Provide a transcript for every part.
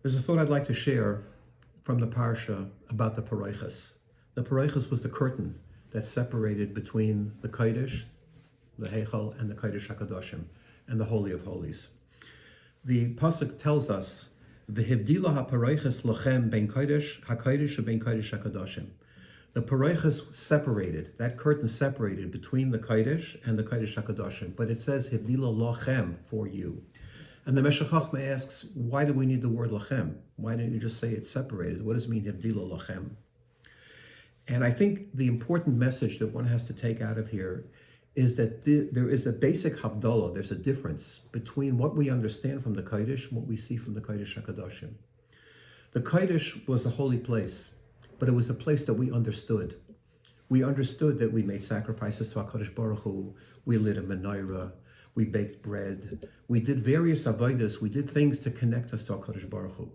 There's a thought I'd like to share from the Parsha about the Paraychas. The Paraychas was the curtain that separated between the Kodesh, the Heichal, and the Kodesh HaKadoshim, and the Holy of Holies. The Pasuk tells us, V'hivdila ha-Paraychas lochem ben Kodesh HaKodesh ben Kodesh HaKadoshim. The Paraychas separated, that curtain separated between the Kodesh and the Kodesh HaKadoshim, but it says Hivdila lochem, for you. And the Meshech Chochmah asks, why do we need the word lachem? Why didn't you just say it's separated? What does it mean, Hivdila lachem? And I think the important message that one has to take out of here is that there is a basic havdalah, there's a difference between what we understand from the Kodesh and what we see from the Kodesh HaKadoshim. The Kodesh was a holy place, but it was a place that we understood. We understood that we made sacrifices to HaKadosh Baruch Hu, we lit a menorah, we baked bread, we did various avodas, we did things to connect us to HaKadosh Baruch Hu.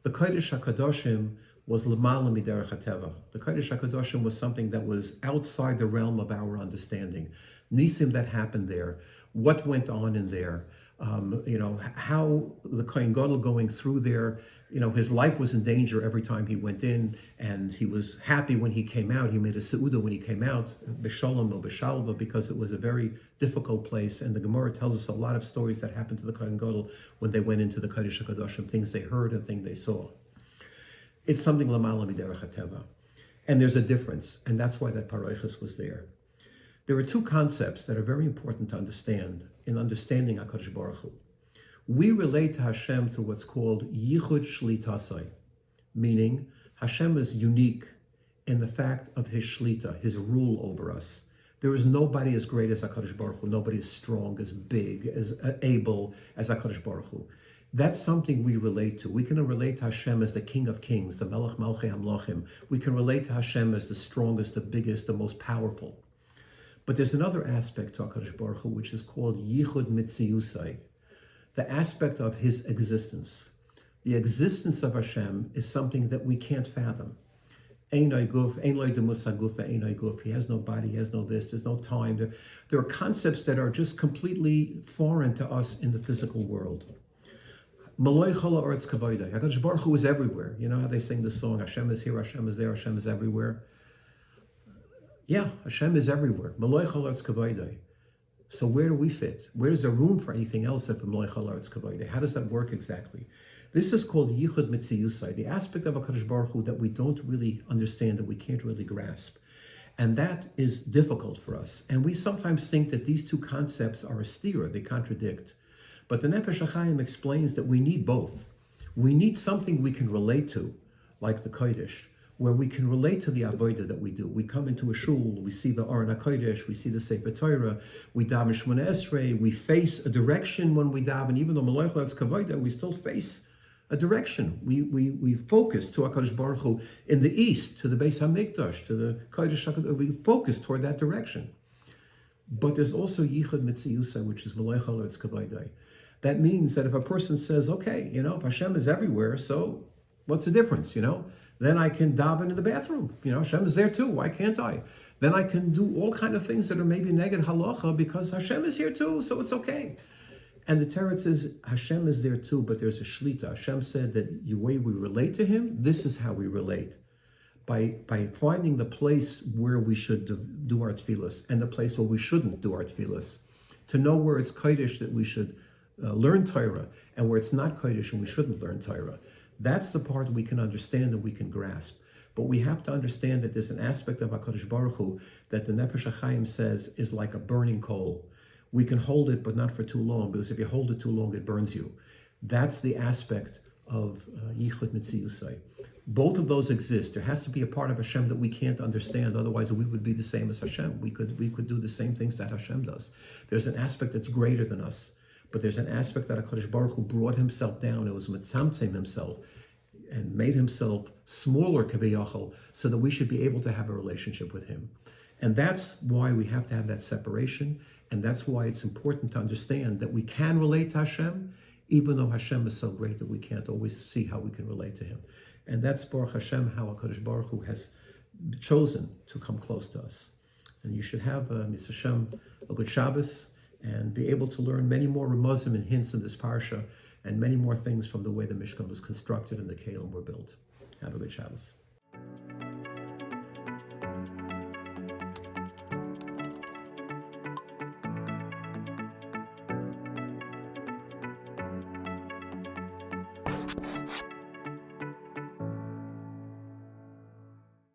The Kodesh HaKadoshim was l'mala miderech hateva. The Kodesh HaKadoshim was something that was outside the realm of our understanding. Nisim that happened there, what went on in there, how the Kohen Gadol going through there, his life was in danger every time he went in, and he was happy when he came out. He made a seudah when he came out, b'shalom or b'shalva, because it was a very difficult place. And the Gemara tells us a lot of stories that happened to the Kohen Gadol when they went into the Kodesh HaKadoshim, things they heard and things they saw. It's something l'mala miderech hateva. And there's a difference, and that's why that Paraychas was there. There are two concepts that are very important to understand in understanding HaKadosh Baruch Hu. We relate to Hashem through what's called yichud shlitasai, meaning Hashem is unique in the fact of his shlita, his rule over us. There is nobody as great as HaKadosh Baruch Hu, nobody as strong, as big, as able as HaKadosh Baruch Hu. That's something we relate to. We can relate to Hashem as the King of Kings, the Melech Malchei Hamlochim. We can relate to Hashem as the strongest, the biggest, the most powerful. But there's another aspect to HaKadosh Baruch Hu, which is called Yichud Mitziyusai, the aspect of his existence. The existence of Hashem is something that we can't fathom. Ein loy guf, ein loy demusa guf, ein loy guf. He has no body, he has no this, there's no time. There are concepts that are just completely foreign to us in the physical world. Maloi chala oretz kavodah. HaKadosh Baruch Hu is everywhere. You know how they sing the song, Hashem is here, Hashem is there, Hashem is everywhere? Yeah, Hashem is everywhere. Maloi chala oretz kavodah. So where do we fit? Where's there room for anything else if Maloi chala oretz kavodah? How does that work exactly? This is called Yichud Mitziyusai, the aspect of HaKadosh Baruch Hu that we don't really understand, that we can't really grasp. And that is difficult for us. And we sometimes think that these two concepts are a stira, they contradict. But the Nefesh HaChaim explains that we need both. We need something we can relate to, like the Kodesh, where we can relate to the avodah that we do. We come into a shul, we see the Aron HaKodesh, we see the Sefer Torah, we daven Shemona Esrei, we face a direction when we daven, even though Malach Le'etz Kavodah, we still face a direction. We focus to HaKadosh Baruch Hu in the east, to the Beis HaMikdash, to the Kodesh HaKadosh, we focus toward that direction. But there's also Yichud Mitziyusa, which is Malach Le'etz Kavodah. That means that if a person says, okay, if Hashem is everywhere, so what's the difference, Then I can daven in the bathroom. Hashem is there too. Why can't I? Then I can do all kind of things that are maybe neged halacha because Hashem is here too, so it's okay. And the Torah says Hashem is there too, but there's a shlita. Hashem said that the way we relate to Him, this is how we relate. By finding the place where we should do our tefillas and the place where we shouldn't do our tefillas. To know where it's kodesh that we should learn Torah and where it's not kodesh and we shouldn't learn Torah. That's the part we can understand and we can grasp. But we have to understand that there's an aspect of HaKadosh Baruch Hu that the Nefesh HaChaim says is like a burning coal. We can hold it, but not for too long, because if you hold it too long, it burns you. That's the aspect of Yichud Mitziyusai. Both of those exist. There has to be a part of Hashem that we can't understand, otherwise we would be the same as Hashem. We could do the same things that Hashem does. There's an aspect that's greater than us. But there's an aspect that HaKadosh Baruch Hu brought himself down. It was mitzamtzem himself and made himself smaller kaviyachal so that we should be able to have a relationship with him. And that's why we have to have that separation. And that's why it's important to understand that we can relate to Hashem, even though Hashem is so great that we can't always see how we can relate to him. And that's Baruch Hashem, how HaKadosh Baruch Hu has chosen to come close to us. And you should have, Mr. Hashem, a good Shabbos, and be able to learn many more remuzim and hints in this parsha, and many more things from the way the Mishkan was constructed and the Kalim were built. Have a good Shabbos.